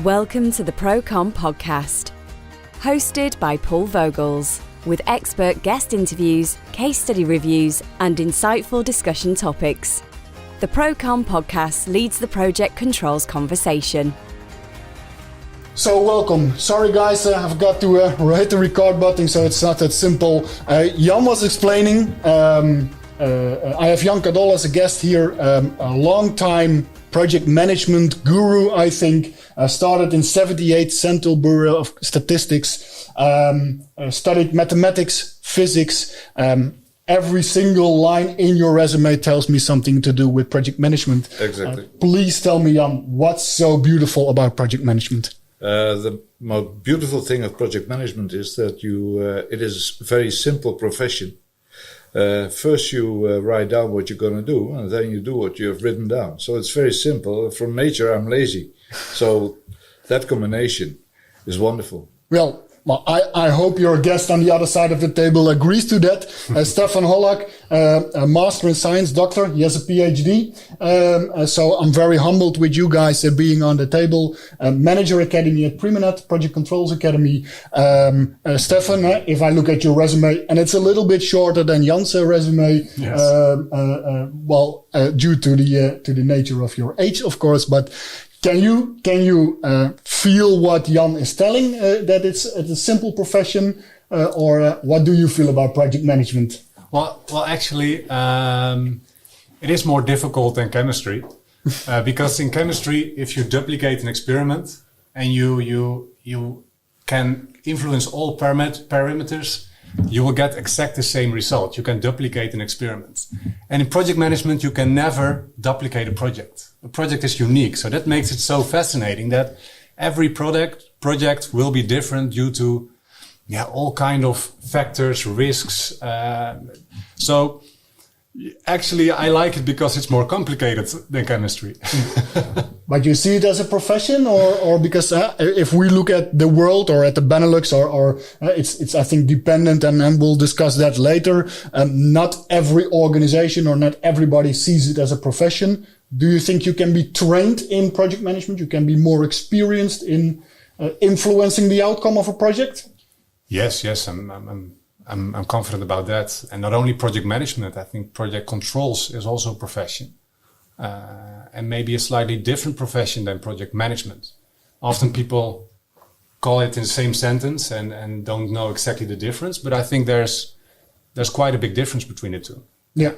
Welcome to the PROCON podcast, hosted by Paul Vogels, with expert guest interviews, case study reviews, and insightful discussion topics. The PROCON podcast leads the project controls conversation. So welcome. Sorry guys, I forgot to hit the record button, so it's not that simple. Jan was explaining, I have Jan Cardol as a guest here, a long-time project management guru, I think. Started in 78, Central Bureau of Statistics, studied mathematics, physics. Every single line in your resume tells me something to do with project management. Exactly. Please tell me, Jan, what's so beautiful about project management? The most beautiful thing of project management is that it is a very simple profession. First you write down what you're going to do, and then you do what you have written down. So it's very simple. From nature, I'm lazy. So that combination is wonderful. Well, I hope your guest on the other side of the table agrees to that. Stefan Hollak, a master in science, doctor. He has a PhD. So I'm very humbled with you guys being on the table. Manager Academy at Primaned, Project Controls Academy. Stefan, if I look at your resume, and it's a little bit shorter than Jan's resume, yes. Due to the nature of your age, of course, but Can you feel what Jan is telling, that it's a simple profession, or what do you feel about project management? Well, actually, it is more difficult than chemistry, because in chemistry, if you duplicate an experiment and you can influence all parameters, you will get exact the same result. You can duplicate an experiment. And in project management, you can never duplicate a project. A project is unique. So that makes it so fascinating that every project will be different due to all kind of factors, risks. So actually, I like it because it's more complicated than chemistry. But you see it as a profession, or because if we look at the world or at the Benelux, or it's I think dependent, and we'll discuss that later. Not every organization or not everybody sees it as a profession. Do you think you can be trained in project management? You can be more experienced in influencing the outcome of a project? Yes, I'm confident about that. And not only project management, I think project controls is also a profession. And maybe a slightly different profession than project management. Often people call it in the same sentence and don't know exactly the difference. But I think there's quite a big difference between the two. Yeah.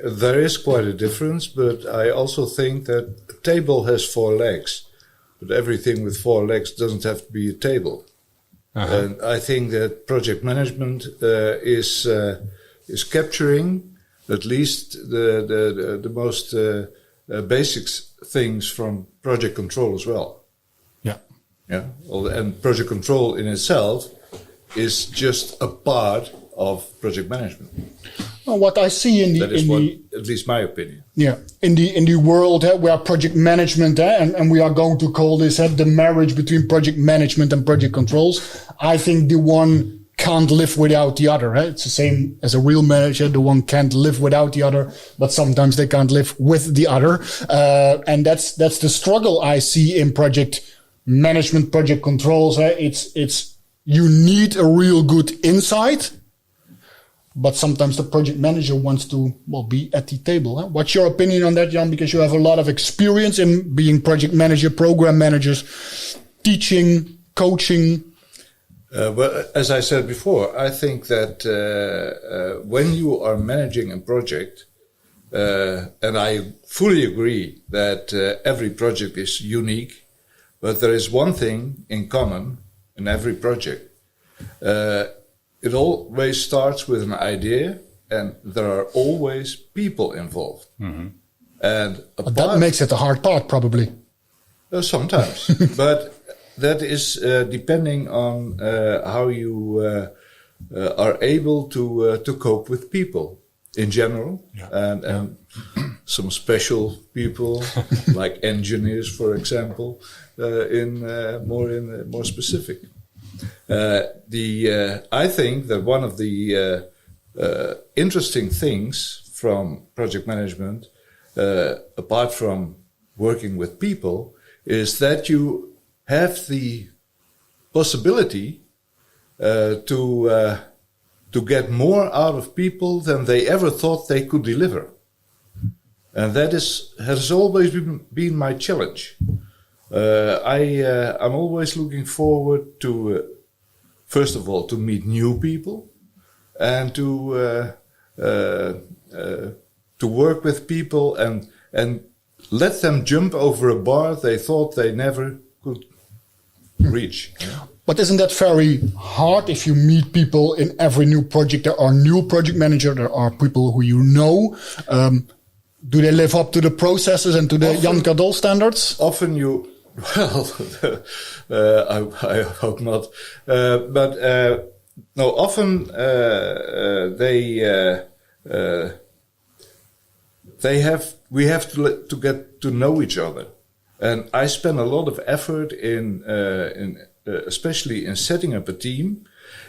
There is quite a difference, but I also think that a table has 4 legs. But everything with 4 legs doesn't have to be a table. Uh-huh. And I think that project management is capturing at least the most basic things from project control as well. Yeah. And project control in itself is just a part of project management. Well, what I see at least my opinion. Yeah, in the world where project management, and we are going to call this the marriage between project management and project controls. I think the one can't live without the other. It's the same as a real manager. The one can't live without the other, but sometimes they can't live with the other. And that's the struggle I see in project management, project controls. It's you need a real good insight. But sometimes the project manager wants to be at the table. What's your opinion on that, Jan? Because you have a lot of experience in being project manager, program managers, teaching, coaching. Well, as I said before, I think that when you are managing a project, and I fully agree that every project is unique, but there is one thing in common in every project. It always starts with an idea, and there are always people involved. Mm-hmm. And that makes it the hard part, probably. Sometimes, but that is depending on how you are able to cope with people in general, and some special people like engineers, for example, more specific. I think that one of the interesting things from project management, apart from working with people, is that you have the possibility to get more out of people than they ever thought they could deliver. And that has always been my challenge. I'm always looking forward to, first of all, to meet new people and to work with people and let them jump over a bar they thought they never could reach. But isn't that very hard if you meet people in every new project? There are new project managers, there are people who you know. Do they live up to the processes and to the Jan Cardol standards? Often I hope not. No, often we have to get to know each other. And I spend a lot of effort in especially in setting up a team,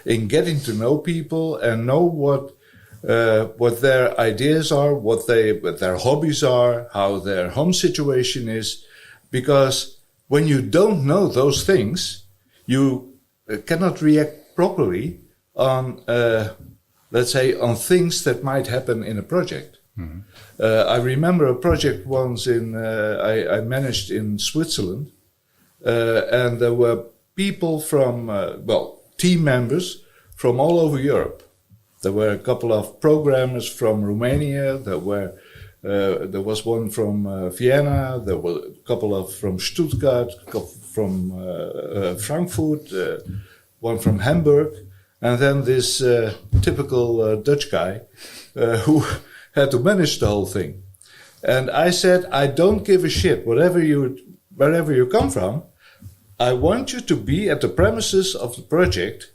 in getting to know people and know what their ideas are, what their hobbies are, how their home situation is. Because when you don't know those things, you cannot react properly on, let's say, on things that might happen in a project. Mm-hmm. I remember a project once I managed in Switzerland, and there were people from, team members from all over Europe. There were a couple of programmers from Romania. There was one from Vienna. There were a couple from Stuttgart, a couple from Frankfurt, one from Hamburg, and then this typical Dutch guy who had to manage the whole thing. And I said, I don't give a shit wherever you come from. I want you to be at the premises of the project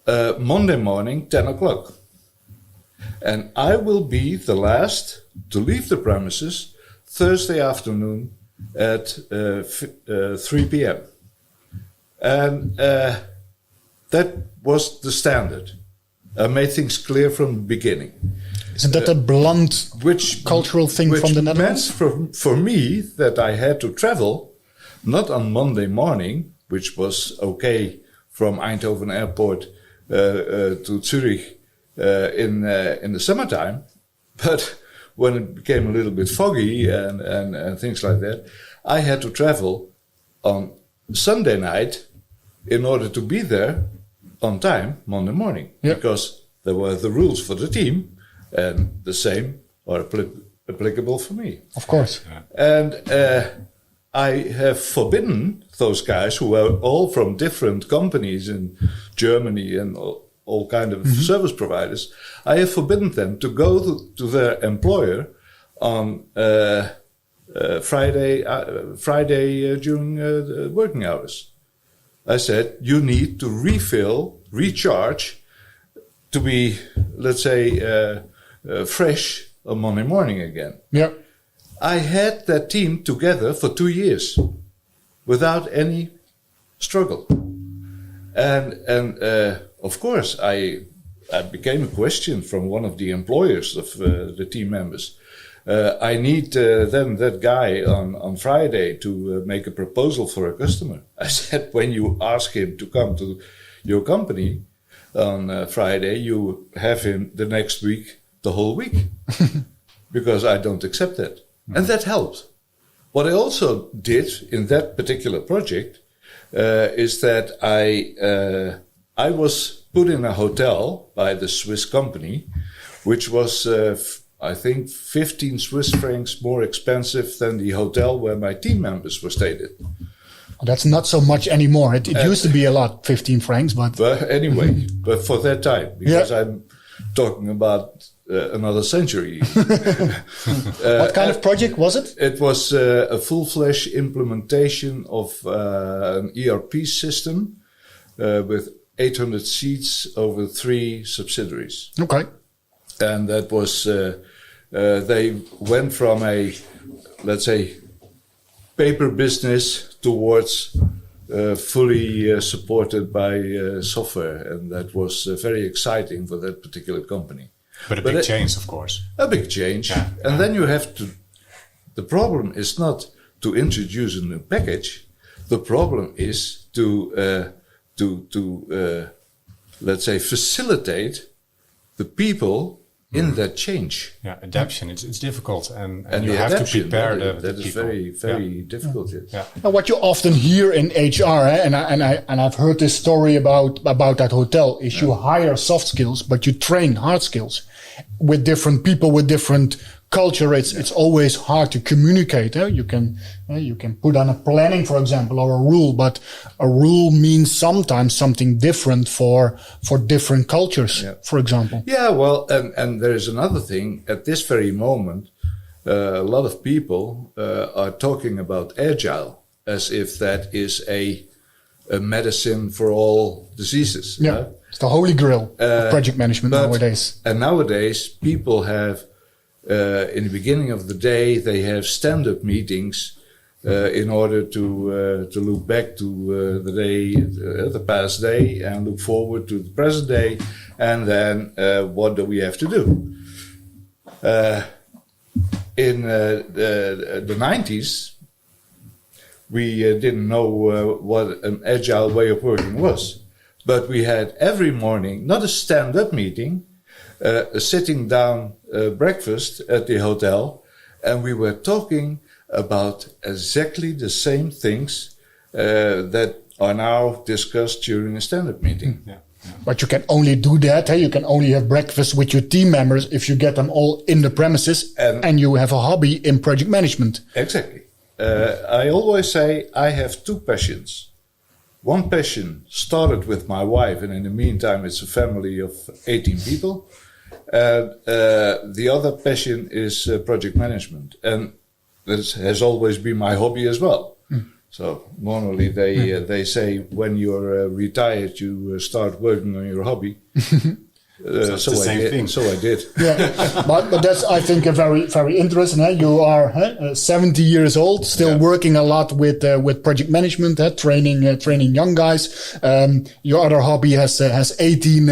Monday morning, 10 o'clock. And I will be the last to leave the premises Thursday afternoon at 3 p.m. And that was the standard. I made things clear from the beginning. Isn't that a blunt cultural thing from the Netherlands? Which meant for me that I had to travel, not on Monday morning, which was okay from Eindhoven Airport to Zurich in the summertime, but when it became a little bit foggy and things like that, I had to travel on Sunday night in order to be there on time Monday morning, because there were the rules for the team, and the same are applicable for me. Of course. And I have forbidden those guys who are all from different companies in Germany and all kind of service providers. I have forbidden them to go to their employer on Friday during working hours. I said, you need to recharge, to be, let's say, fresh on Monday morning again. Yeah. I had that team together for 2 years without any struggle. And of course, I became a question from one of the employers of the team members. I need then that guy on Friday to make a proposal for a customer. I said, when you ask him to come to your company on Friday, you have him the next week, the whole week, because I don't accept that. And that helped. What I also did in that particular project is that I was put in a hotel by the Swiss company, which was, I think, 15 Swiss francs more expensive than the hotel where my team members were stayed in. That's not so much anymore. It used to be a lot, 15 francs, but anyway, but for that time, because I'm talking about another century. What kind of project was it? It was a full-fledged implementation of an ERP system with 800 seats over 3 subsidiaries. Okay. And that was, they went from a, let's say, paper business towards fully supported by software. And that was very exciting for that particular company. But a big change, of course. A big change. Yeah. And then you have to, the problem is not to introduce a new package. The problem is to let's say, facilitate the people in that change. Yeah, adaptation. It's difficult, and And you the have to adaptation, prepare that the is people. very difficult. Yes. Yeah. Now, what you often hear in HR, and I've heard this story about that hotel, is you hire soft skills, but you train hard skills with different people, with different culture. It's always hard to communicate. You can put on a planning, for example, or a rule, but a rule means sometimes something different for different cultures, for example. Yeah, well, and there is another thing. At this very moment, a lot of people are talking about agile as if that is a medicine for all diseases. Yeah, it's the holy grail of project management nowadays. And nowadays, people have, in the beginning of the day, they have stand-up meetings in order to look back to the day, the past day, and look forward to the present day, and then what do we have to do? In the 90s, we didn't know what an agile way of working was. But we had every morning, not a stand-up meeting, a sitting down breakfast at the hotel, and we were talking about exactly the same things that are now discussed during a stand-up meeting. Yeah. But you can only do that. You can only have breakfast with your team members if you get them all in the premises and you have a hobby in project management. Exactly. I always say I have two passions. One passion started with my wife, and in the meantime, it's a family of 18 people. And the other passion is project management. And this has always been my hobby as well. So normally they say when you're retired, you start working on your hobby. So the same thing. So I did. Yeah, but that's, I think, a very interesting. You are 70 years old, still working a lot with project management, training young guys. Your other hobby has 18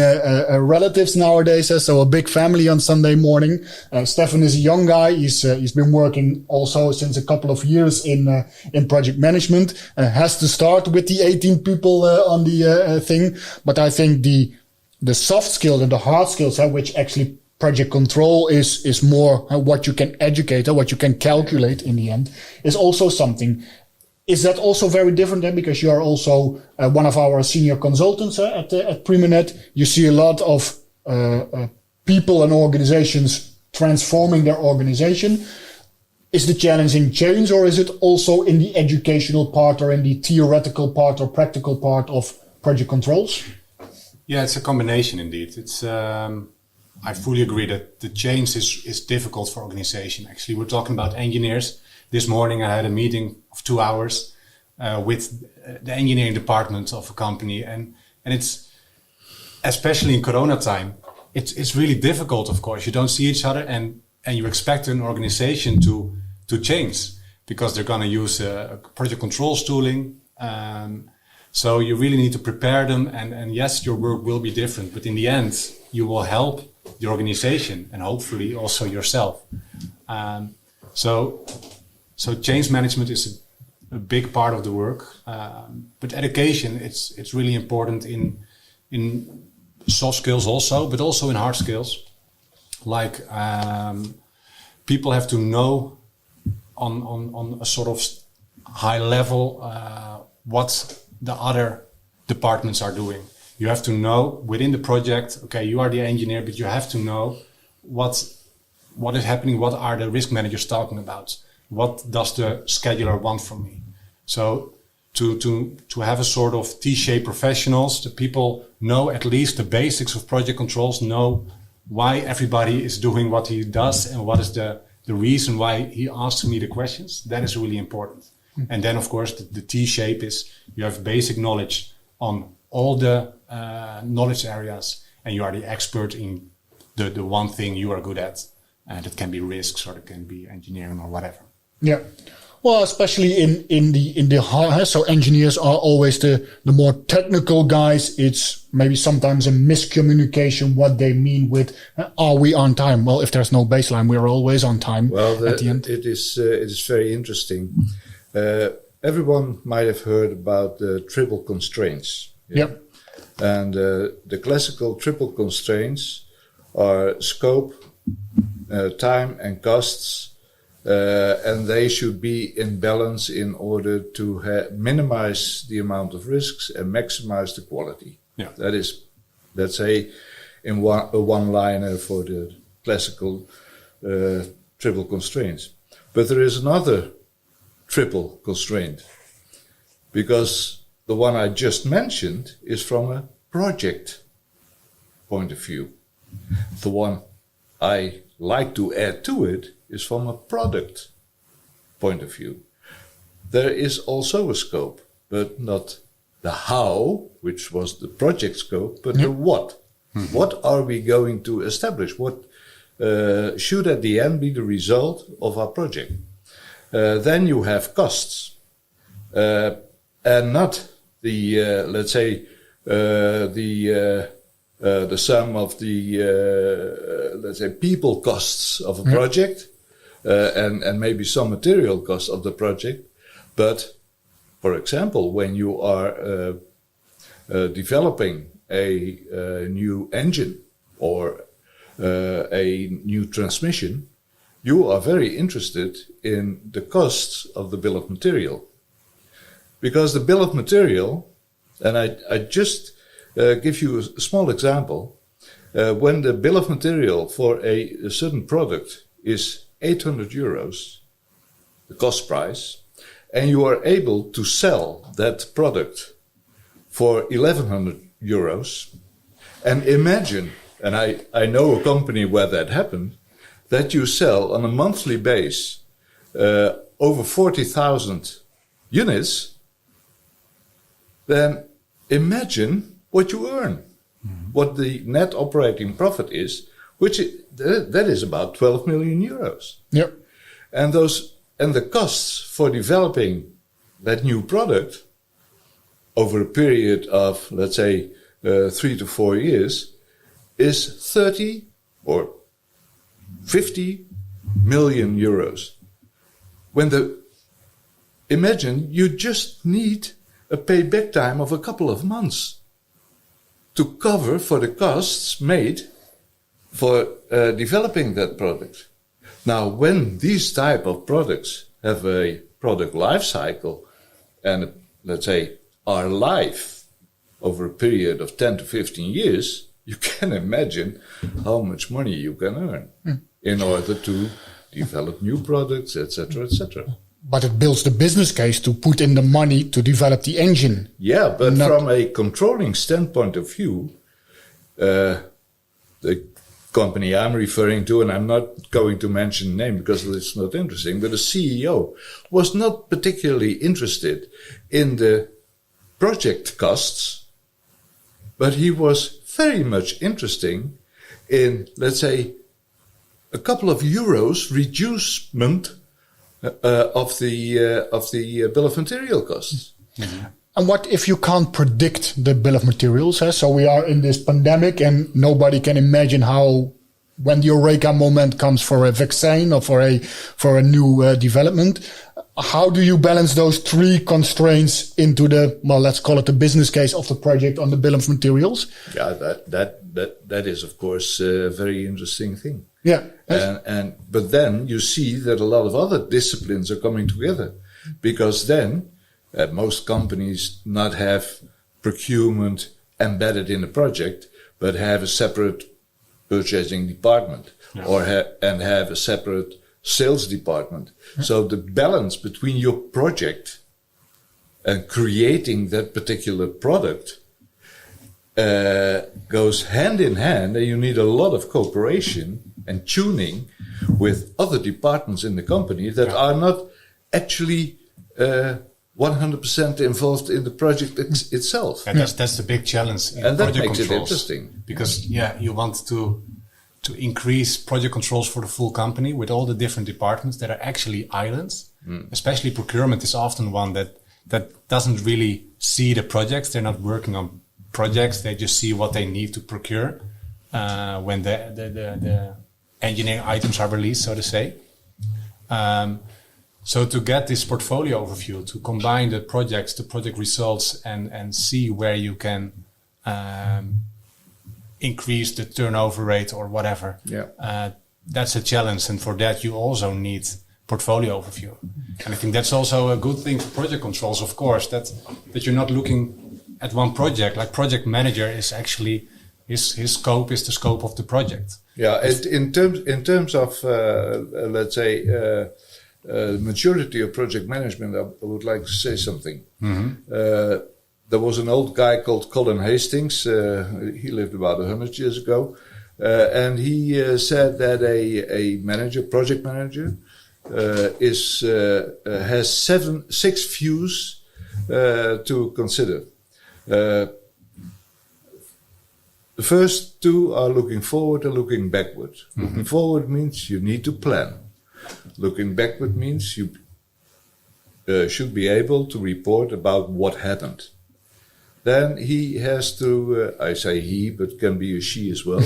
relatives nowadays, so a big family on Sunday morning. Stefan is a young guy. He's been working also since a couple of years in project management. Has to start with the 18 people on the thing, but I think the soft skills and the hard skills, which actually project control is more what you can educate or what you can calculate in the end, is also something. Is that also very different then? Because you are also one of our senior consultants at Primaned. You see a lot of people and organizations transforming their organization. Is the challenge in change, or is it also in the educational part or in the theoretical part or practical part of project controls? Yeah, it's a combination indeed. It's I fully agree that the change is difficult for organization. Actually, we're talking about engineers. This morning I had a meeting of 2 hours with the engineering department of a company, and it's, especially in Corona time, it's really difficult. Of course, you don't see each other, and you expect an organization to change because they're going to use project controls tooling. So you really need to prepare them, and yes, your work will be different, but in the end, you will help the organization and hopefully also yourself. So change management is a big part of the work, but education, it's really important in soft skills also, but also in hard skills. Like people have to know on a sort of high level what the other departments are doing. You have to know within the project, okay, you are the engineer, but you have to know what is happening, what are the risk managers talking about, what does the scheduler want from me. So to have a sort of T-shaped professionals, the people know at least the basics of project controls, know why everybody is doing what he does and what is the reason why he asks me the questions. That is really important. And then, of course, the T-shape is you have basic knowledge on all the knowledge areas, and you are the expert in the one thing you are good at. And it can be risks, or it can be engineering, or whatever. Yeah. Well, especially in the hard, so engineers are always the more technical guys. It's maybe sometimes a miscommunication what they mean with are we on time? Well, if there's no baseline, we're always on time. Well, at the end. It is very interesting. everyone might have heard about the triple constraints. Yep. And the classical triple constraints are scope, time, and costs, and they should be in balance in order to minimize the amount of risks and maximize the quality. Yeah. That is, let's say, in a one-liner for the classical triple constraints. But there is another triple constraint, because the one I just mentioned is from a project point of view. The one I like to add to it is from a product point of view. There is also a scope, but not the how, which was the project scope, but the what. Mm-hmm. What are we going to establish? What should at the end be the result of our project? Then you have costs, and not the let's say the sum of the let's say people costs of a project, and maybe some material costs of the project. But for example, when you are developing a new engine or a new transmission, you are very interested in the costs of the bill of material. Because the bill of material, and I just give you a small example, when the bill of material for a certain product is 800 euros, the cost price, and you are able to sell that product for 1100 euros, and imagine, and I know a company where that happened, that you sell on a monthly base over 40,000 units, then imagine what you earn, what the net operating profit is, which that is about 12 million euros. Yep. And the costs for developing that new product over a period of, let's say, 3 to 4 years is 30 or 50 million euros. Imagine you just need a payback time of a couple of months to cover for the costs made for developing that product. Now, when these type of products have a product life cycle and, let's say, are live over a period of 10 to 15 years, you can imagine how much money you can earn in order to develop new products, etc., etc. But it builds the business case to put in the money to develop the engine. Yeah, but from a controlling standpoint of view, the company I'm referring to, and I'm not going to mention the name because it's not interesting, but the CEO was not particularly interested in the project costs, but he was very much interested in, let's say, a couple of euros reducement of the bill of material costs. Mm-hmm. And what if you can't predict the bill of materials? So we are in this pandemic and nobody can imagine how, when the eureka moment comes for a vaccine or for a new development, how do you balance those three constraints into the, well, let's call it the business case of the project on the bill of materials? Yeah, that is, of course, a very interesting thing. Yeah. But then you see that a lot of other disciplines are coming together, because then most companies not have procurement embedded in the project, but have a separate purchasing department, and have a separate sales department. Yeah. So the balance between your project and creating that particular product goes hand in hand, and you need a lot of cooperation and tuning with other departments in the company that are not actually 100% involved in the project itself. And that's the big challenge in and that project makes controls. It interesting. Because, you want to increase project controls for the full company with all the different departments that are actually islands. Especially procurement is often one that doesn't really see the projects. They're not working on projects. They just see what they need to procure when the engineering items are released, so to say. So to get this portfolio overview, to combine the projects, the project results, and see where you can increase the turnover rate or whatever, that's a challenge. And for that, you also need portfolio overview. And I think that's also a good thing for project controls, of course, that you're not looking at one project. Like project manager is actually, his scope is the scope of the project. Yeah, in terms of, let's say, maturity of project management, I would like to say something. There was an old guy called Colin Hastings. He lived about 100 years ago. And he said that a manager, project manager, has six views to consider. The first two are looking forward and looking backward. Looking forward means you need to plan. Looking backward means you should be able to report about what happened. Then he has to, I say he, but can be a she as well,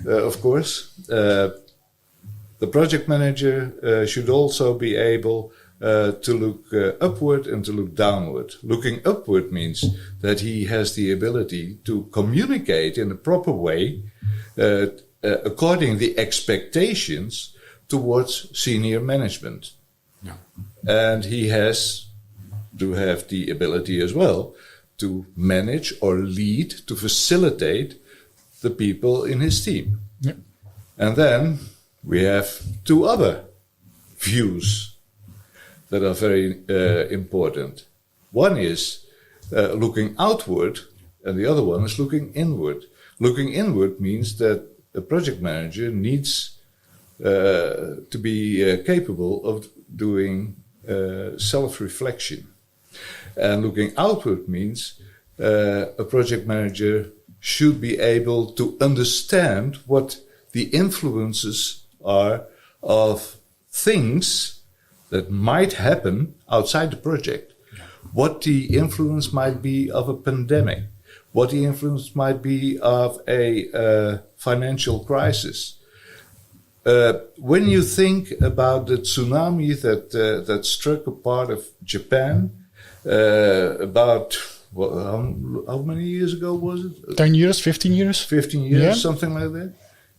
of course. The project manager should also be able to look upward and to look downward. Looking upward means that he has the ability to communicate in a proper way according the expectations towards senior management. Yeah. And he has to have the ability as well to manage or lead, to facilitate the people in his team. Yeah. And then we have two other views that are very important. One is looking outward, and the other one is looking inward. Looking inward means that a project manager needs to be capable of doing self-reflection. And looking outward means a project manager should be able to understand what the influences are of things that might happen outside the project. What the influence might be of a pandemic, what the influence might be of a financial crisis. When you think about the tsunami that struck a part of Japan about how many years ago was it? 10 years, 15 years? 15 years, yeah. Something like that.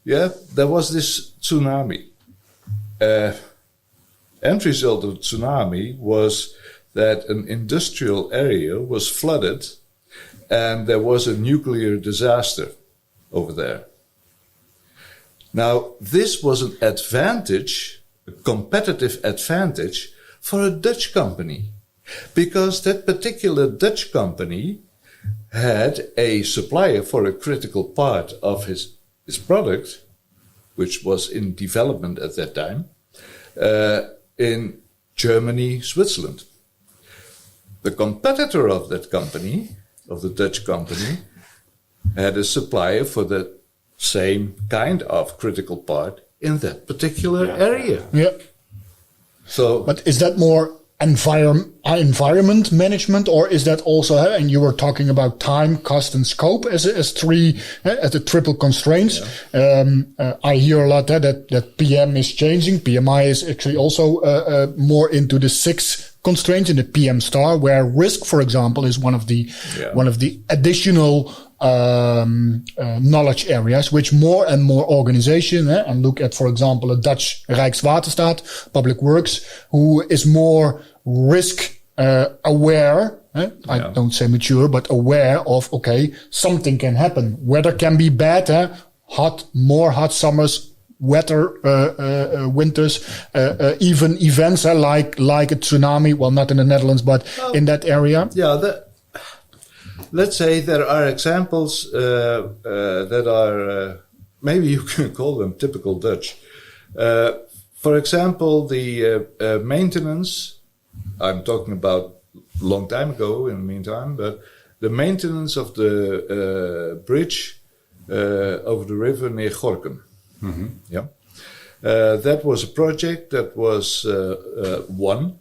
Yeah, there was this tsunami. End result of the tsunami was that an industrial area was flooded and there was a nuclear disaster over there. Now, this was an advantage, a competitive advantage for a Dutch company, because that particular Dutch company had a supplier for a critical part of his product, which was in development at that time, in Germany, Switzerland. The competitor of that company, of the Dutch company, had a supplier for the same kind of critical part in that particular area. Yeah. So, but is that more environment management, or is that also, and you were talking about time, cost, and scope as the triple constraints. Yeah. I hear a lot that PM is changing. PMI is actually also more into the 6 constraints in the PM star, where risk, for example, is one of the additional knowledge areas, which more and more organizations, and look at, for example, a Dutch Rijkswaterstaat, Public Works, who is more risk aware. I don't say mature, but aware of, okay, something can happen. Weather can be bad, more hot summers, wetter winters, even events like a tsunami. Well, not in the Netherlands, but in that area. Yeah, let's say there are examples that are, maybe you can call them typical Dutch. For example, the maintenance, I'm talking about a long time ago in the meantime, but the maintenance of the bridge over the river near Gorkum. Mm-hmm. Yeah. That was a project that was won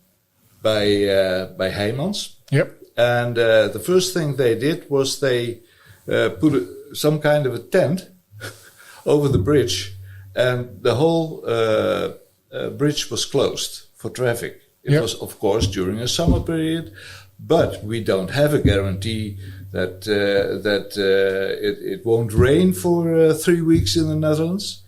by Heijmans. Yep. And the first thing they did was they put some kind of a tent over the bridge, and the whole bridge was closed for traffic. It was, of course, during a summer period, but we don't have a guarantee that it won't rain for 3 weeks in the Netherlands.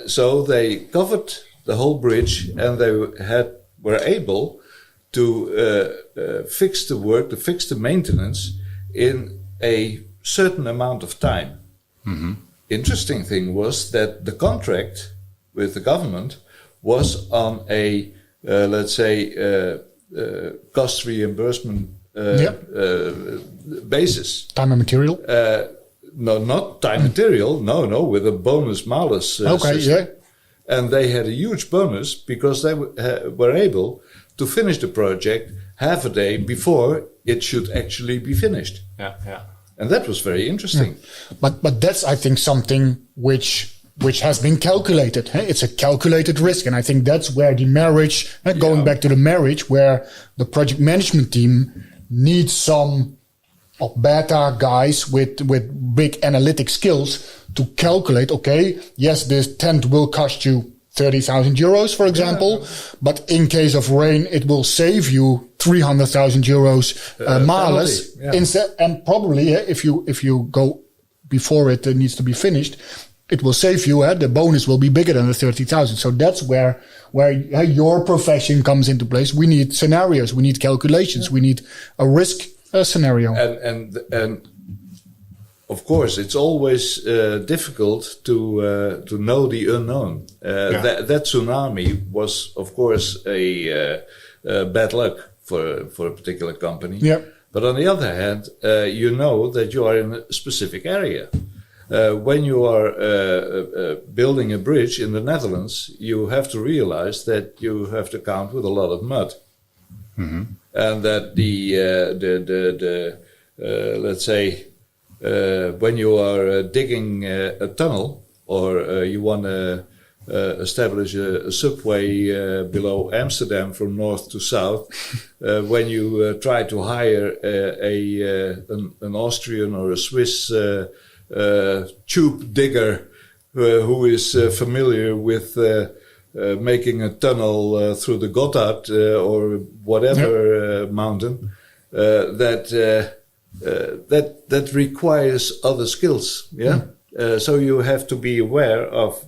So they covered the whole bridge, and they were able to fix the work, to fix the maintenance in a certain amount of time. Mm-hmm. Interesting thing was that the contract with the government was on a, let's say, cost reimbursement basis. Time and material? No, not time material. No, with a bonus malus system. And they had a huge bonus because they were able to finish the project half a day before it should actually be finished. Yeah. And that was very interesting. Yeah. But that's, I think, something which has been calculated. It's a calculated risk. And I think that's where the marriage, going back to the marriage, where the project management team needs some beta guys with big analytic skills to calculate, okay, yes, this tent will cost you 30,000 euros, for example, but in case of rain, it will save you 300,000 euros malus instead. And probably if you go before it needs to be finished, it will save you. The bonus will be bigger than the 30,000. So that's where your profession comes into place. We need scenarios, we need calculations, we need a risk scenario. And of course, it's always difficult to know the unknown. That tsunami was, of course, a bad luck for a particular company. Yeah. But on the other hand, you know that you are in a specific area. When you are building a bridge in the Netherlands, you have to realize that you have to count with a lot of mud. Mm-hmm. And that the let's say, when you are digging a tunnel or you want to establish a subway below Amsterdam from north to south, when you try to hire an Austrian or a Swiss tube digger who is familiar with making a tunnel through the Gotthard or whatever mountain, that requires other skills. So you have to be aware of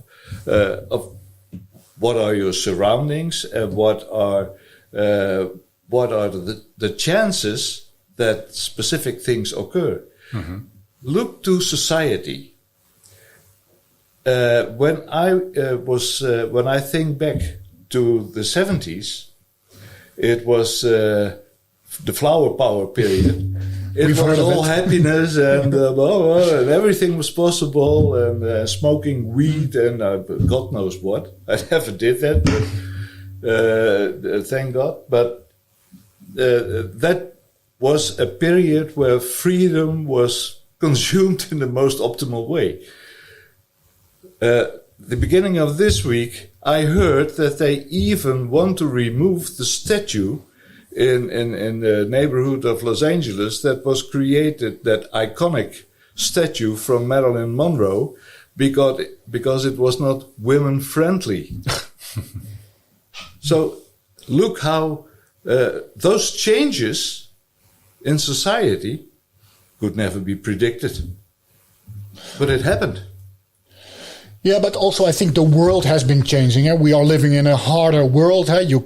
what are your surroundings and what are the chances that specific things occur. Mm-hmm. Look to society. When I think back to the 70s, it was the flower power period. It was all happiness and and everything was possible, and smoking weed and God knows what. I never did that, but thank God. But that was a period where freedom was consumed in the most optimal way. The beginning of this week, I heard that they even want to remove the statue in the neighborhood of Los Angeles that was created, that iconic statue from Marilyn Monroe, because it was not women friendly. So look how those changes in society could never be predicted, but it happened. Yeah, but also I think the world has been changing. We are living in a harder world. You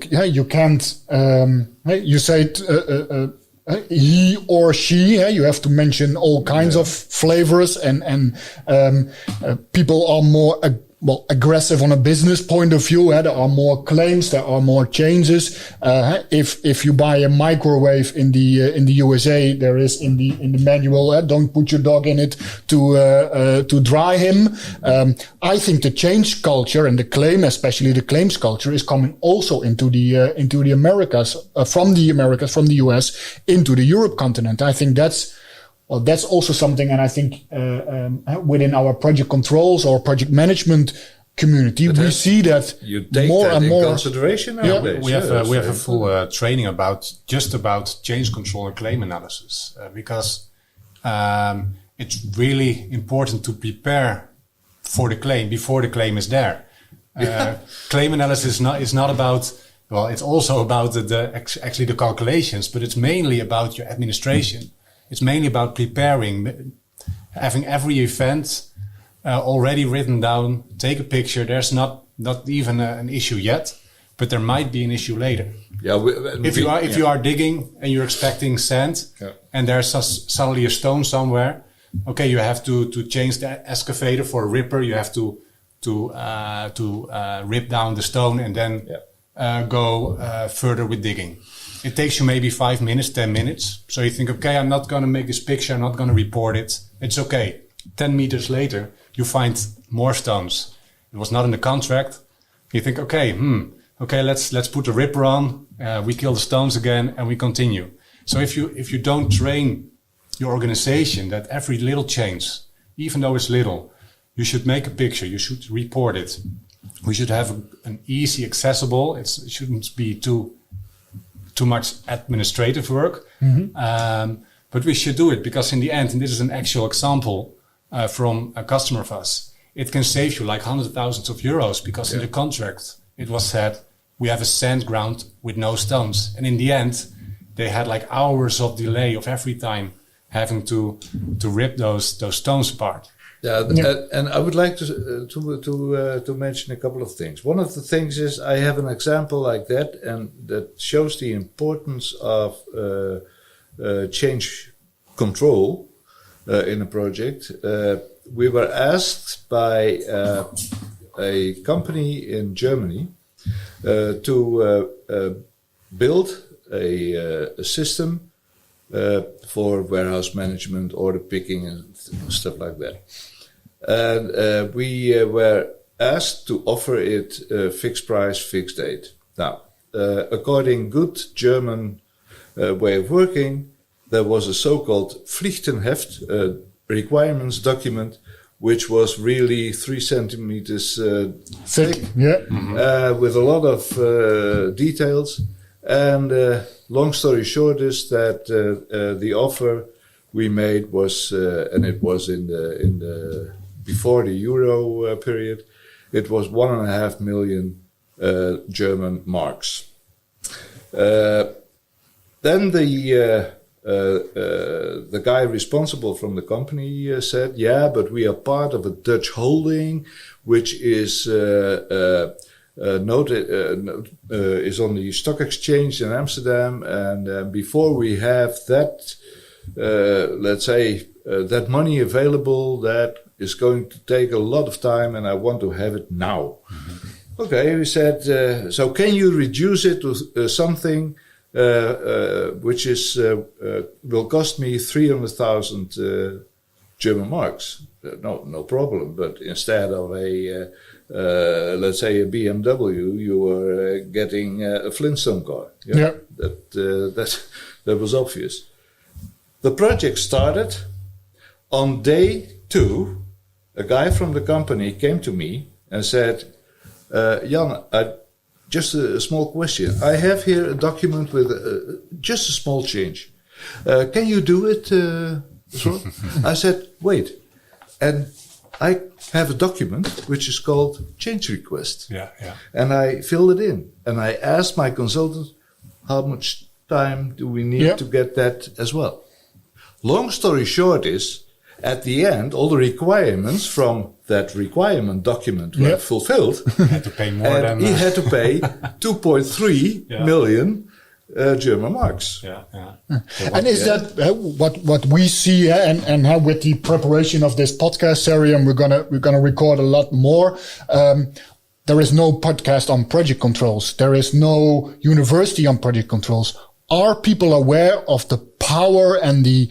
can't. You say he or she. You have to mention all kinds of flavors, and people are more aggressive on a business point of view. There are more claims, there are more changes. If you buy a microwave in the USA, there is in the manual, don't put your dog in it to dry him. I think the change culture and the claim, especially the claims culture, is coming also into the Americas, from the US into the Europe continent. I think that's also something, and I think within our project controls or project management community, we see that you take more that and in more consideration nowadays. We have a full training about change control and claim analysis, because it's really important to prepare for the claim before the claim is there. Claim analysis is not about, well, it's also about actually the calculations, but it's mainly about your administration. It's mainly about preparing, having every event already written down, take a picture. There's not even an issue yet, but there might be an issue later. Yeah, if you are digging and you're expecting sand, and there's suddenly a stone somewhere, okay, you have to change the excavator for a ripper. You have to rip down the stone and then go further with digging. It takes you maybe 5 minutes, 10 minutes. So you think, okay, I'm not going to make this picture. I'm not going to report it. It's okay. 10 meters later, you find more stones. It was not in the contract. You think, okay, let's put the ripper on. We kill the stones again and we continue. So if you don't train your organization that every little change, even though it's little, you should make a picture. You should report it. We should have an easy, accessible. It shouldn't be too much administrative work. But we should do it because in the end, and this is an actual example from a customer of us, it can save you like hundreds of thousands of euros because in the contract it was said we have a sand ground with no stones. And in the end, they had like hours of delay of every time having to rip those stones apart. And I would like to mention a couple of things. One of the things is I have an example like that, and that shows the importance of change control in a project. We were asked by a company in Germany to build a system for warehouse management, order picking, and stuff like that. And we were asked to offer it fixed price, fixed date. Now, according good German way of working, there was a so-called Pflichtenheft requirements document, which was really 3 centimeters thick, with a lot of details. And long story short is that the offer we made was, and it was in the before the Euro period, it was 1.5 million German marks. Then the guy responsible from the company said, "Yeah, but we are part of a Dutch holding, which is is on the stock exchange in Amsterdam, and before we have that, let's say, that money available, that is going to take a lot of time, and I want to have it now." Okay, we said, so can you reduce it to something which is will cost me 300,000 German marks? No problem. But instead of a let's say a BMW, you are getting a Flintstone car. Yeah. That was obvious. The project started. On day 2, a guy from the company came to me and said, "Jan, just a small question. I have here a document with just a small change. Can you do it?" I said, "Wait." And I have a document which is called change request. And I filled it in. And I asked my consultant, how much time do we need to get that as well? Long story short is, at the end, all the requirements from that requirement document were fulfilled. He had to pay more than... He had to pay 2.3 million German marks. And is that what we see, and how with the preparation of this podcast series, and we're gonna record a lot more. There is no podcast on project controls. There is no university on project controls. Are people aware of the power and the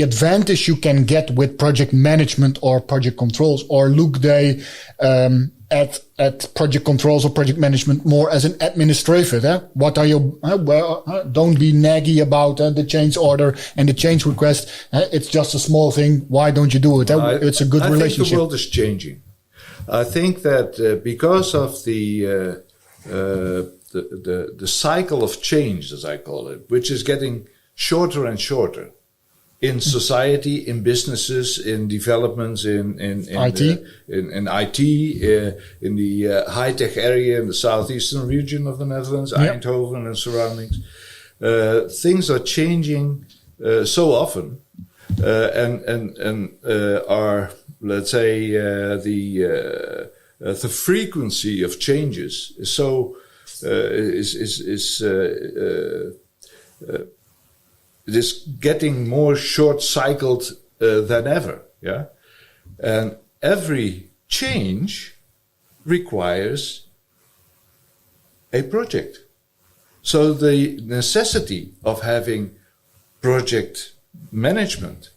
advantage you can get with project management or project controls, or look they at project controls or project management more as an administrator? What are your don't be naggy about the change order and the change request. It's just a small thing. Why don't you do it? It's a good relationship. I think the world is changing. I think that because of the cycle of change, as I call it, which is getting shorter and shorter. in society, in businesses, in developments, in IT, in IT, in the high-tech area in the southeastern region of the Netherlands, Eindhoven and surroundings. Things are changing so often, and are, let's say, the frequency of changes is so it is getting more short-cycled than ever, yeah? And every change requires a project. So the necessity of having project management,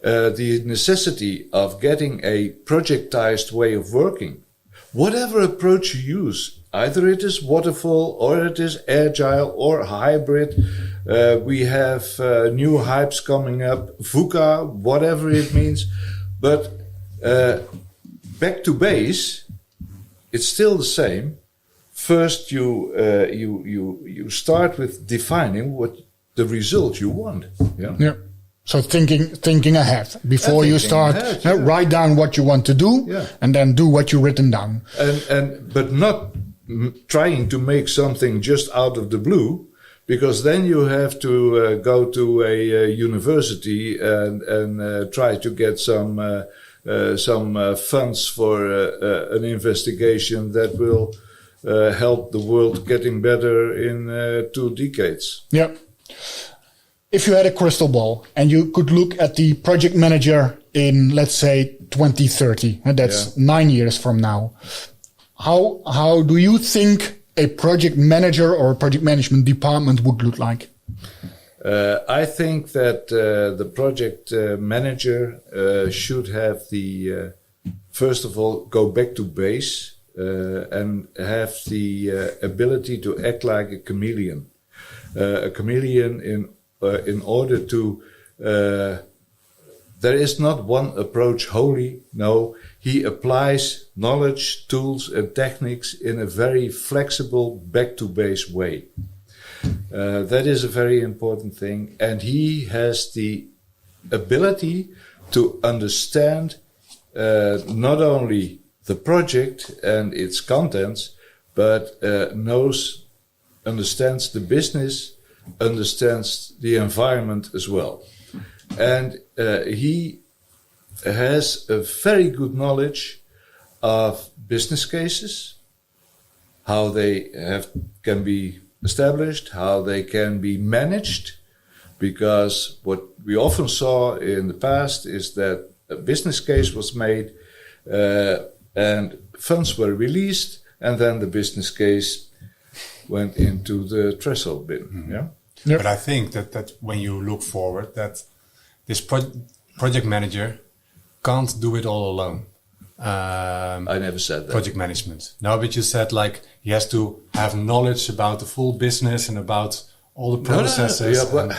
the necessity of getting a projectized way of working, whatever approach you use, either it is waterfall or it is agile or hybrid. We have new hypes coming up, VUCA, whatever it means. But back to base, it's still the same. First, you start with defining what the result you want. Yeah. So thinking ahead before you start. Write down what you want to do, and then do what you've written down. But not trying to make something just out of the blue, because then you have to go to a university and try to get some funds for an investigation that will help the world getting better in 2 decades. Yeah. If you had a crystal ball and you could look at the project manager in, let's say, 2030, and that's 9 years from now, how do you think a project manager or a project management department would look like? I think that the project manager should have first of all, go back to base and have the ability to act like a chameleon. A chameleon in order to, there is not one approach wholly. No, he applies knowledge, tools, and techniques in a very flexible, back-to-base way. That is a very important thing. And he has the ability to understand not only the project and its contents, but understands the business, understands the environment as well. And he has a very good knowledge of business cases, how they can be established, how they can be managed, because what we often saw in the past is that a business case was made and funds were released, and then the business case went into the threshold bin. Mm-hmm. Yeah. Yep. But I think that when you look forward, that this project manager can't do it all alone. I never said that. Project management. No, but you said like he has to have knowledge about the full business and about all the processes. Yeah, but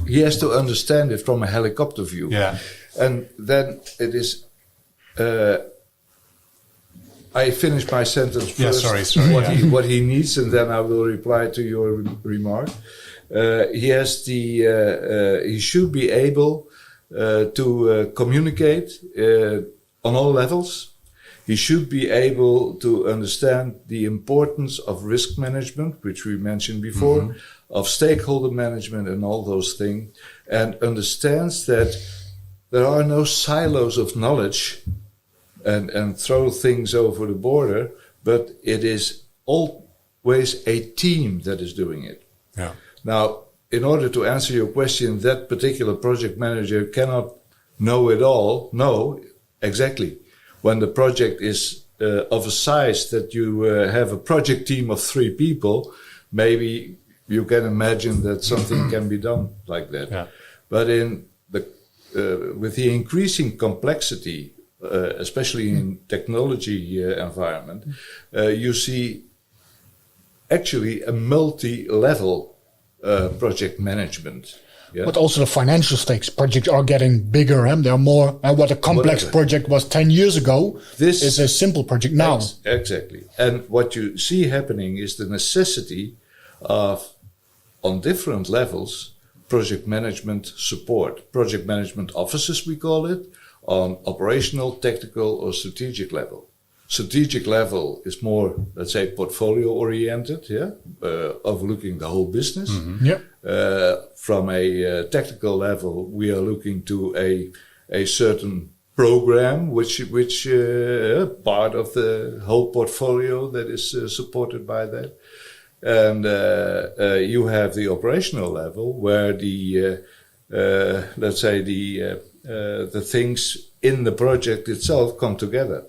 he has to understand it from a helicopter view. Yeah. And then it is... I finished my sentence first. Yeah, sorry. What he needs, and then I will reply to your remark. He should be able to communicate on all levels. He should be able to understand the importance of risk management, which we mentioned before, of stakeholder management and all those things, and understands that there are no silos of knowledge and throw things over the border, but it is always a team that is doing it. Yeah. Now, in order to answer your question, that particular project manager cannot know it all. No, exactly. When the project is of a size that you have a project team of 3 people, maybe you can imagine that something can be done like that. Yeah. But with the increasing complexity, especially in technology environment, you see actually a multi-level project management. Yeah? But also the financial stakes. Projects are getting bigger and they're more. And what a complex project was 10 years ago is a simple project now. Exactly. And what you see happening is the necessity of, on different levels, project management support, project management offices, we call it, on operational, technical, or strategic level. Strategic level is more, let's say, portfolio oriented, overlooking the whole business. From a technical level, we are looking to a certain program, which part of the whole portfolio that is supported by that. And you have the operational level where let's say the things in the project itself come together.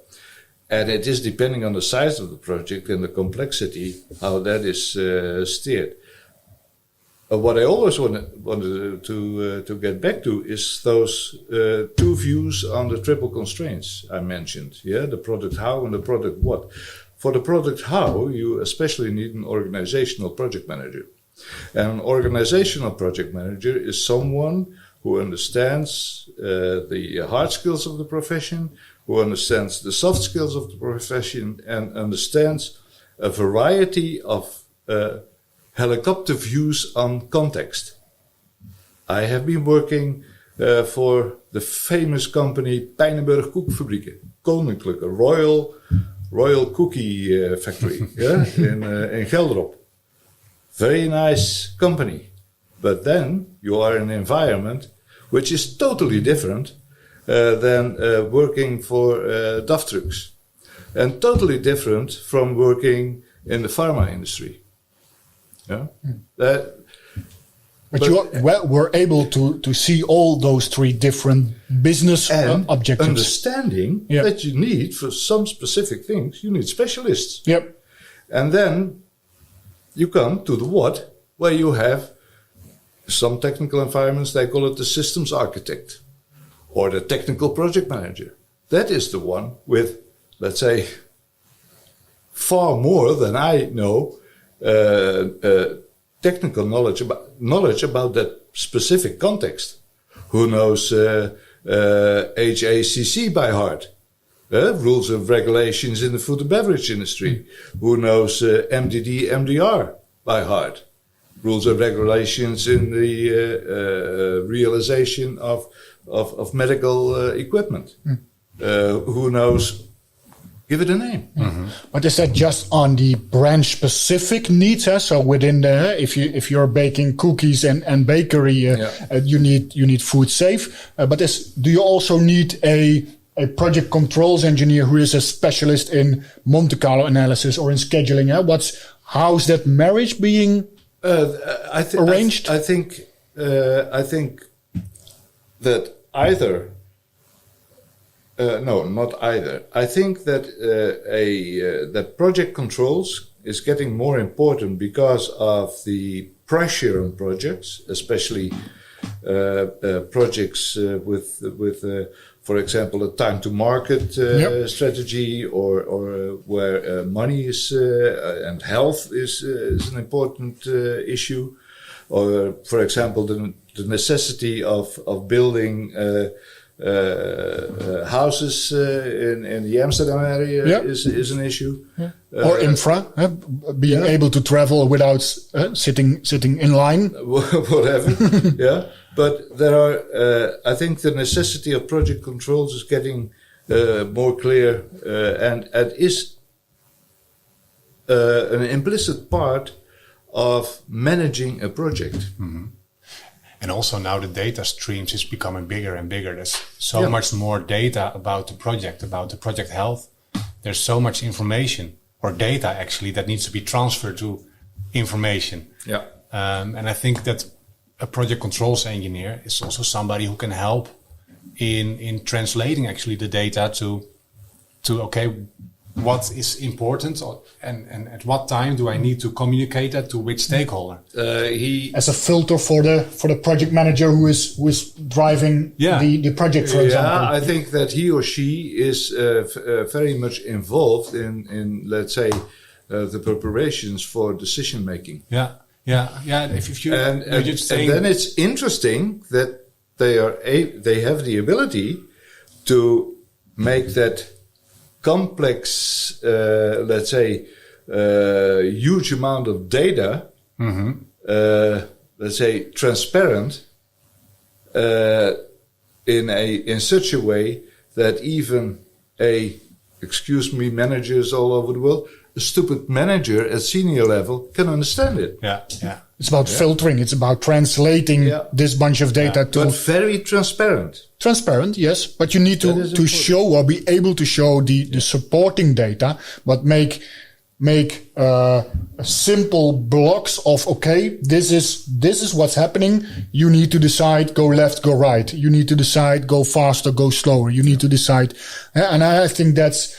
And it is depending on the size of the project and the complexity, how that is steered. What I always wanted to get back to is those two views on the triple constraints I mentioned. The product how and the product what. For the product how, you especially need an organizational project manager. And an organizational project manager is someone who understands the hard skills of the profession, who understands the soft skills of the profession, and understands a variety of helicopter views on context. I have been working for the famous company Pijnenburg Koekfabrieken, Koninklijke Royal Cookie Factory in Gelderop. Very nice company. But then you are in an environment which is totally different than working for DAF trucks. And totally different from working in the pharma industry. But you were able to see all those three different business objectives. Understanding that you need, for some specific things, you need specialists. Yep. And then you come to the what, where you have some technical environments, they call it the systems architect or the technical project manager. That is the one with, let's say, far more than I know, technical knowledge about that specific context. Who knows HACC by heart? Rules and regulations in the food and beverage industry. Who knows MDD, MDR by heart? Rules and regulations in the realization of medical equipment. Who knows? Give it a name. Mm-hmm. But is that just on the branch specific needs? So within the, if you're baking cookies and bakery, you need food safe. But do you also need a project controls engineer who is a specialist in Monte Carlo analysis or in scheduling? How's that marriage being arranged? I think that either. No, not either. I think that that project controls is getting more important because of the pressure on projects, especially projects with for example, a time to market strategy, or where money is and health is an important issue, or for example, the necessity of building. Houses in the Amsterdam area is an issue. Or infra, being able to travel without sitting in line. Whatever, But there are, I think the necessity of project controls is getting more clear and is an implicit part of managing a project. Mm-hmm. And also now the data streams is becoming bigger and bigger. There's so much more data about the project health. There's so much information or data actually that needs to be transferred to information. And I think that a project controls engineer is also somebody who can help in translating actually the data to okay, what is important and at what time do I need to communicate that to which stakeholder? As a filter for the project manager who is driving the project, for example. I think that he or she is very much involved in let's say the preparations for decision making. If you and then it's interesting that they have the ability to make that complex, let's say, huge amount of data, let's say, transparent in such a way that even managers all over the world, a stupid manager at senior level can understand it. Yeah. It's about filtering. It's about translating this bunch of data to... But very transparent. Transparent, yes. But you need to show or be able to show the supporting data, but make simple blocks of, okay, this is what's happening. You need to decide, go left, go right. You need to decide, go faster, go slower. You need to decide. And I think that's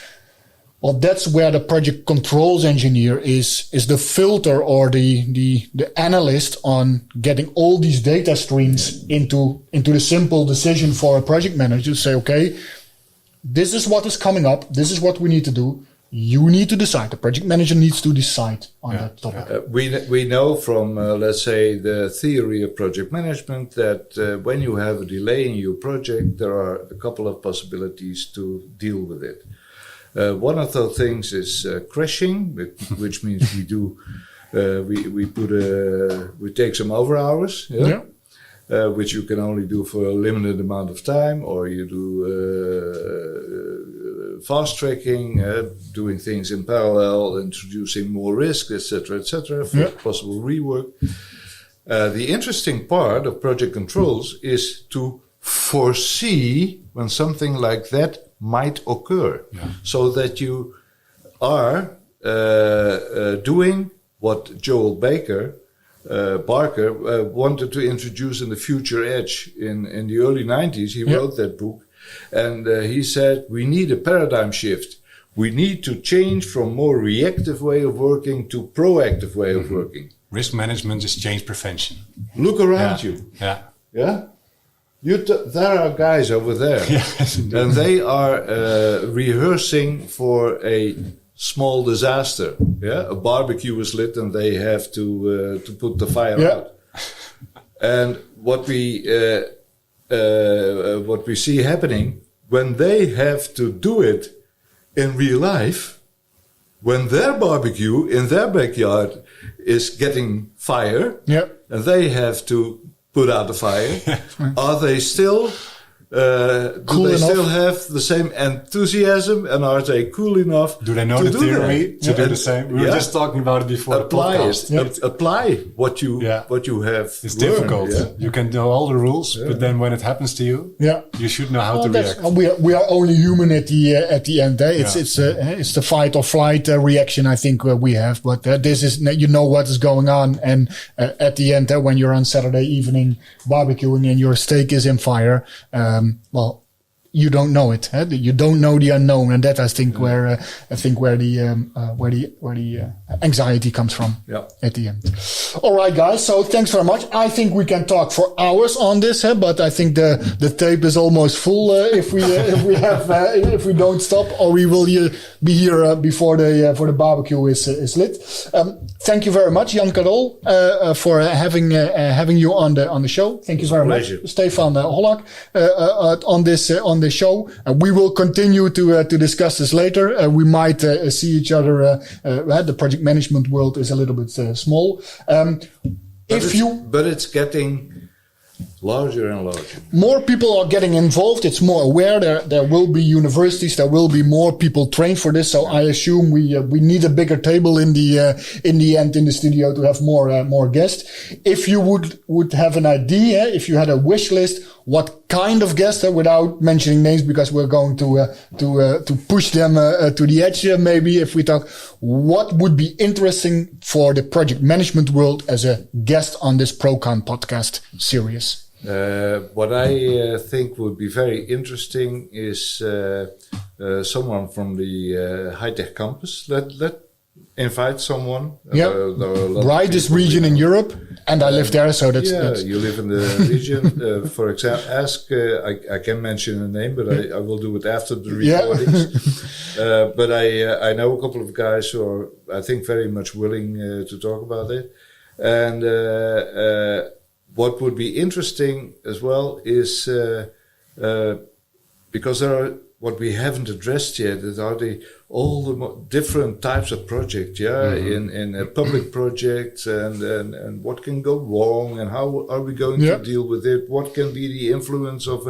where the project controls engineer is the filter or the analyst on getting all these data streams into the simple decision for a project manager to say, okay, this is what is coming up. This is what we need to do. You need to decide. The project manager needs to decide on that topic. We know from, let's say, the theory of project management that when you have a delay in your project, there are a couple of possibilities to deal with it. One of those things is crashing, which means we take some over hours, which you can only do for a limited amount of time, or you do fast tracking, doing things in parallel, introducing more risk, etc., for possible rework. The interesting part of project controls is to foresee when something like that might occur, so that you are doing what Joel Barker wanted to introduce in the Future Edge in the early 90s. He wrote that book, and he said, we need a paradigm shift. We need to change from more reactive way of working to proactive way of working. Risk management is change prevention. Look around you. Yeah? There are guys over there, and they are rehearsing for a small disaster. Yeah, a barbecue is lit, and they have to put the fire out. And what we see happening when they have to do it in real life, when their barbecue in their backyard is getting fire, and they have to put out the fire. Are they still? Do they still have the same enthusiasm, and are they cool enough? Do they know the theory to do the same? We were just talking about it before apply the podcast. Apply what you have. It's difficult. You can know all the rules, but then when it happens to you, you should know how to react. We are only human at the end. It's the fight or flight reaction. I think we have, but this is what is going on, and at the end, when you're on Saturday evening barbecuing and your steak is in fire. Well, you don't know it. You don't know the unknown, and that I think where the anxiety comes from at the end. All right, guys. So thanks very much. I think we can talk for hours on this, but I think the tape is almost full if we don't stop, or we will be here before the barbecue is lit. Thank you very much, Jan Cardol, for having you on the show. Thank you very much, Stefan Hollak, on this show. We will continue to discuss this later. We might see each other. The project management world is a little bit small. But it's getting larger and larger. More people are getting involved. It's more aware. There will be universities. There will be more people trained for this. So I assume we need a bigger table in the end in the studio to have more guests. If you would have an idea, if you had a wish list, what kind of guests, without mentioning names, because we're going to push them to the edge. Maybe if we talk, what would be interesting for the project management world as a guest on this PROCON podcast series? What I think would be very interesting is someone from the high-tech campus. Let invite someone. Brightest region in Europe, and I live there, so that's you live in the region. For example, I can mention a name, but I will do it after the recordings. But I know a couple of guys who are, I think, very much willing to talk about it. And what would be interesting as well is because there are, what we haven't addressed yet is all the different types of projects, in public projects, and what can go wrong, and how are we going to deal with it? What can be the influence of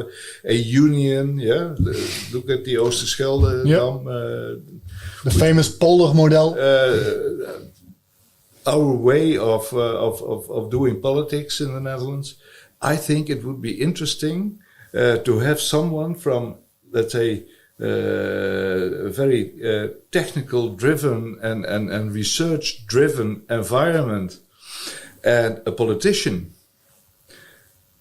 a union? Look at the Oosterschelde Dam. The famous polder model. Our way of doing politics in the Netherlands. I think it would be interesting to have someone from, let's say, a very technical driven and research driven environment, and a politician,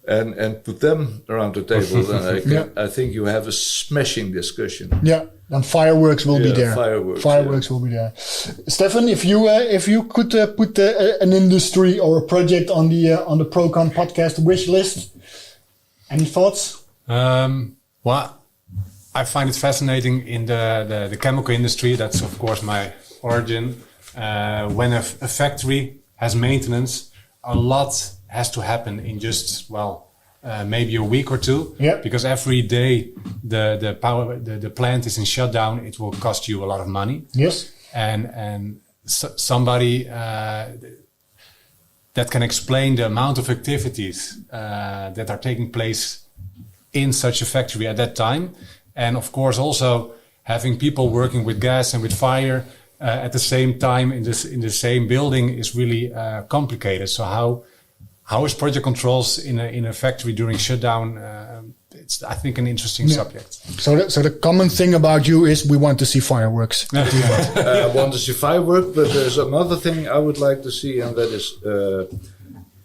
and put them around the table. Then I think you have a smashing discussion. Yeah, and fireworks will be there. Fireworks will be there. Stefan, if you could put an industry or a project on the PROCON podcast wish list, any thoughts? Well, I find it fascinating in the chemical industry. That's of course my origin. When a factory has maintenance, a lot has to happen in just maybe a week or two. Yeah. Because every day the plant is in shutdown, it will cost you a lot of money. Yes. And somebody that can explain the amount of activities that are taking place in such a factory at that time. And of course, also having people working with gas and with fire at the same time in the same building is really complicated. So how is project controls in a factory during shutdown? It's, I think, an interesting subject. So the common thing about you is we want to see fireworks. I want to see fireworks, but there's another thing I would like to see, and that is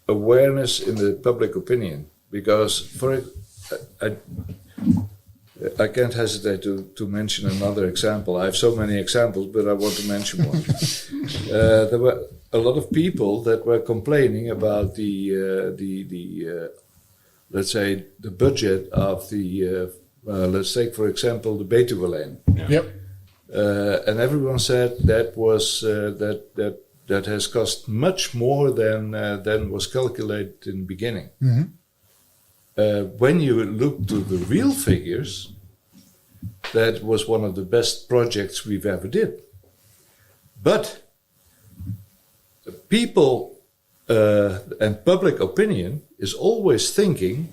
awareness in the public opinion. Because I can't hesitate to mention another example. I have so many examples, but I want to mention one. There were a lot of people that were complaining about the let's say the budget of the let's take for example the Betuwe-lijn. Yep. And everyone said that was that has cost much more than was calculated in the beginning. Mm-hmm. When you look to the real figures, that was one of the best projects we've ever did. But people and public opinion is always thinking,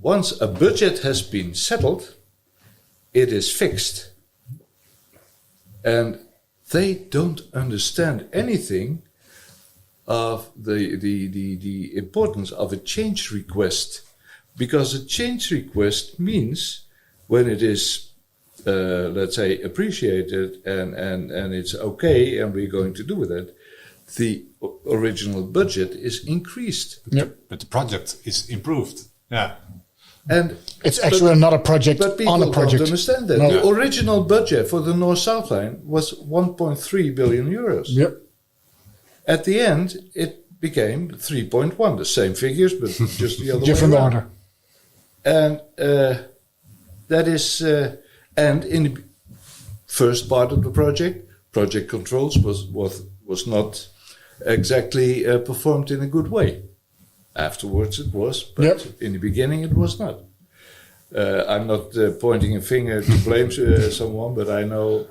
once a budget has been settled, it is fixed. And they don't understand anything of the importance of a change request. Because a change request means when it is, let's say, appreciated and it's okay and we're going to do with it, the original budget is increased. Yep. But the project is improved. Yeah. And it's actually another project but people on a project. don't understand that. No. The original budget for the North-South line was 1.3 billion euros. Yep. At the end, it became 3.1, the same figures, but just the other Different way around. order. And that is, and in the first part of the project controls was not exactly performed in a good way. Afterwards it was, but in the beginning it was not. I'm not pointing a finger to blame someone, but I know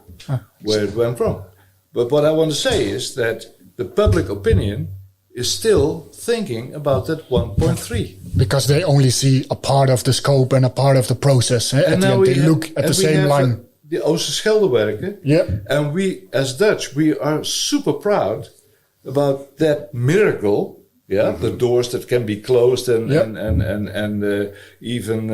where it went wrong. But what I want to say is that the public opinion is still thinking about that 1.3. Because they only see a part of the scope and a part of the process. At the end, they look at the same line. The Oosterschelde. Yep. And we, as Dutch, we are super proud about that miracle. Yeah, the doors that can be closed and even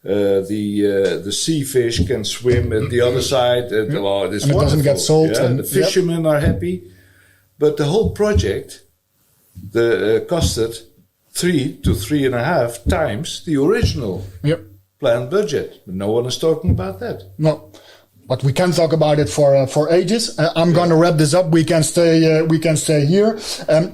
the sea fish can swim at the other side. And it doesn't get sold. Yeah? And the fishermen are happy. But the whole project costed 3 to 3.5 times the original planned budget. But no one is talking about that. No. But we can talk about it for ages. I'm going to wrap this up. We can stay here.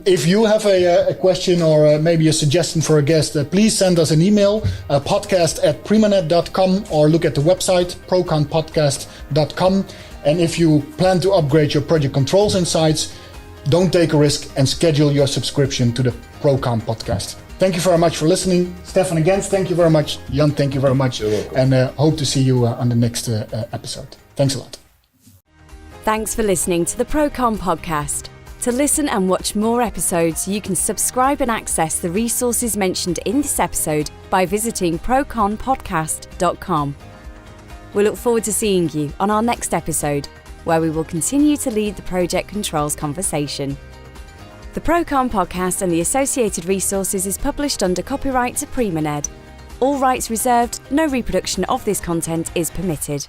If you have a question or maybe a suggestion for a guest, please send us an email, podcast@primanet.com, or look at the website, proconpodcast.com. And if you plan to upgrade your project controls insights, don't take a risk and schedule your subscription to the PROCON podcast. Thank you very much for listening. Stefan, again, thank you very much. Jan, thank you very much. You're welcome. And hope to see you on the next episode. Thanks a lot. Thanks for listening to the PROCON podcast. To listen and watch more episodes, you can subscribe and access the resources mentioned in this episode by visiting proconpodcast.com. We look forward to seeing you on our next episode, where we will continue to lead the project controls conversation. The PROCON podcast and the associated resources is published under copyright to Primaned. All rights reserved, no reproduction of this content is permitted.